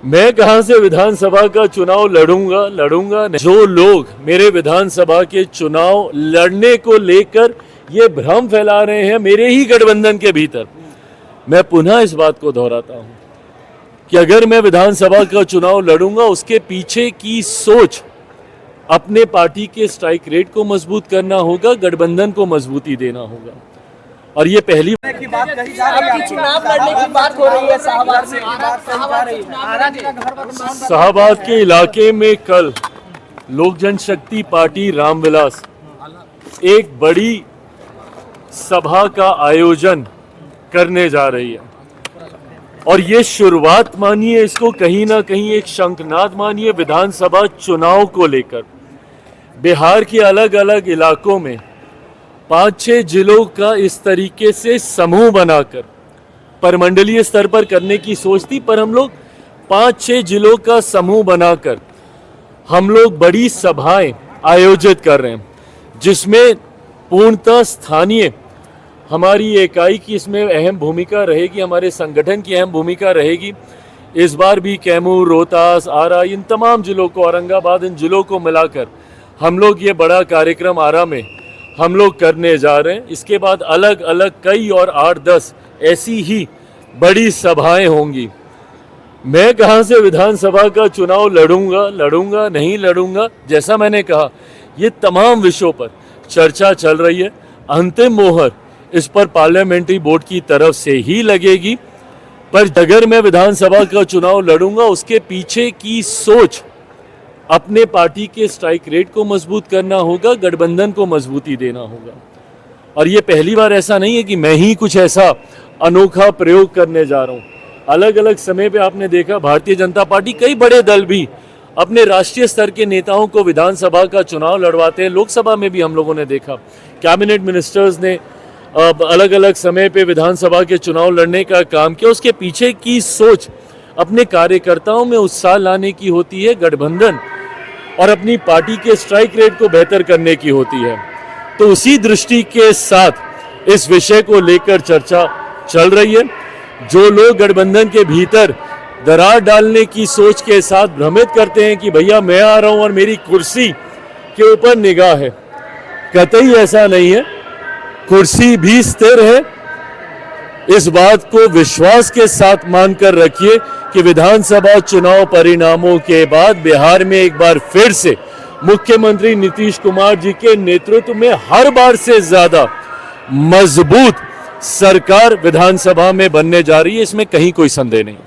मैं कहां से विधानसभा का चुनाव लड़ूंगा नहीं। जो लोग मेरे विधानसभा के चुनाव लड़ने को लेकर ये भ्रम फैला रहे हैं मेरे ही गठबंधन के भीतर, मैं पुनः इस बात को दोहराता हूं कि अगर मैं विधानसभा का चुनाव लड़ूंगा उसके पीछे की सोच अपने पार्टी के स्ट्राइक रेट को मजबूत करना होगा, गठबंधन को मजबूती देना होगा। और ये पहली की बात कही जा रही है, चुनाव लड़ने की बात हो रही है, शाहबाद के इलाके में कल लोक जनशक्ति पार्टी रामविलास एक बड़ी सभा का आयोजन करने जा रही है और ये शुरुआत मानिए, इसको कहीं ना कहीं एक शंखनाद मानिए विधानसभा चुनाव को लेकर। बिहार के अलग अलग इलाकों में 5-6 जिलों का इस तरीके से समूह बनाकर परमंडलीय स्तर पर करने की सोच थी, पर हम लोग 5-6 जिलों का समूह बनाकर हम लोग बड़ी सभाएं आयोजित कर रहे हैं, जिसमें पूर्णतः स्थानीय हमारी इकाई की इसमें अहम भूमिका रहेगी, हमारे संगठन की अहम भूमिका रहेगी। इस बार भी कैमूर, रोहतास, आरा, इन तमाम जिलों को, औरंगाबाद, इन जिलों को मिलाकर हम लोग ये बड़ा कार्यक्रम आरा में हम लोग करने जा रहे हैं। इसके बाद अलग अलग कई और 8-10 ऐसी ही बड़ी सभाएं होंगी। मैं कहां से विधानसभा का चुनाव लड़ूंगा नहीं लड़ूंगा, जैसा मैंने कहा ये तमाम विषयों पर चर्चा चल रही है। अंतिम मोहर इस पर पार्लियामेंट्री बोर्ड की तरफ से ही लगेगी, पर अगर मैं विधानसभा का चुनाव लड़ूंगा उसके पीछे की सोच अपने पार्टी के स्ट्राइक रेट को मजबूत करना होगा, गठबंधन को मजबूती देना होगा। और ये पहली बार ऐसा नहीं है कि मैं ही कुछ ऐसा अनोखा प्रयोग करने जा रहा हूँ। अलग अलग समय पे आपने देखा भारतीय जनता पार्टी, कई बड़े दल भी अपने राष्ट्रीय स्तर के नेताओं को विधानसभा का चुनाव लड़वाते हैं। लोकसभा में भी हम लोगों ने देखा कैबिनेट मिनिस्टर्स ने अलग अलग समय पे विधानसभा के चुनाव लड़ने का काम किया। उसके पीछे की सोच अपने कार्यकर्ताओं में उत्साह लाने की होती है, गठबंधन और अपनी पार्टी के स्ट्राइक रेट को बेहतर करने की होती है। तो उसी दृष्टि के साथ इस विषय को लेकर चर्चा चल रही है। जो लोग गठबंधन के भीतर दरार डालने की सोच के साथ भ्रमित करते हैं कि भैया मैं आ रहा हूं और मेरी कुर्सी के ऊपर निगाह है, कतई ऐसा नहीं है। कुर्सी भी स्थिर है। इस बात को विश्वास के साथ मानकर रखिए कि विधानसभा चुनाव परिणामों के बाद बिहार में एक बार फिर से मुख्यमंत्री नीतीश कुमार जी के नेतृत्व में हर बार से ज्यादा मजबूत सरकार विधानसभा में बनने जा रही है, इसमें कहीं कोई संदेह नहीं।